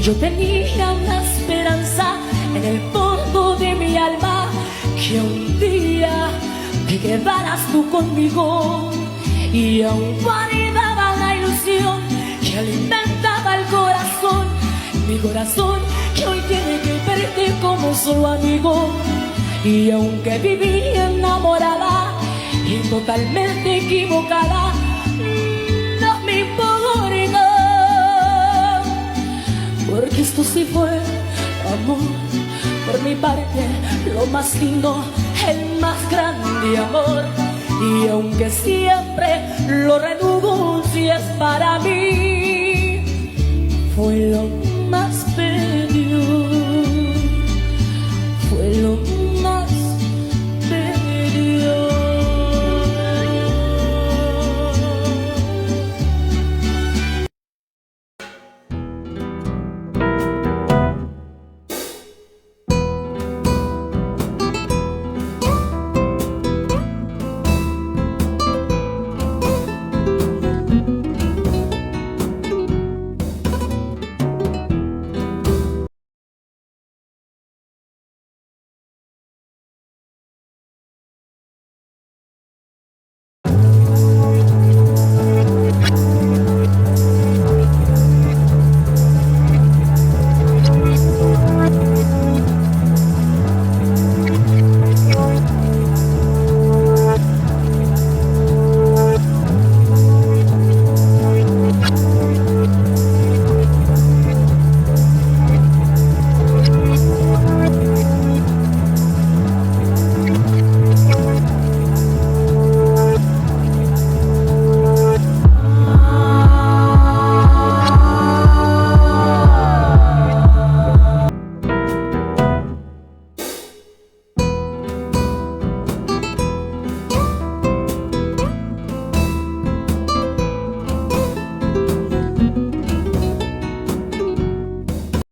Yo tenía una esperanza en el fondo de mi alma, que un día te quedaras tú conmigo, y aún guardaba la ilusión que alimentaba el corazón, mi corazón que hoy tiene que verte como solo amigo. Y aunque viví enamorada y totalmente equivocada, no me importa, porque esto sí fue amor por mi parte, lo más lindo, el más grande amor. Y aunque siempre lo renuncies para mí, fue lo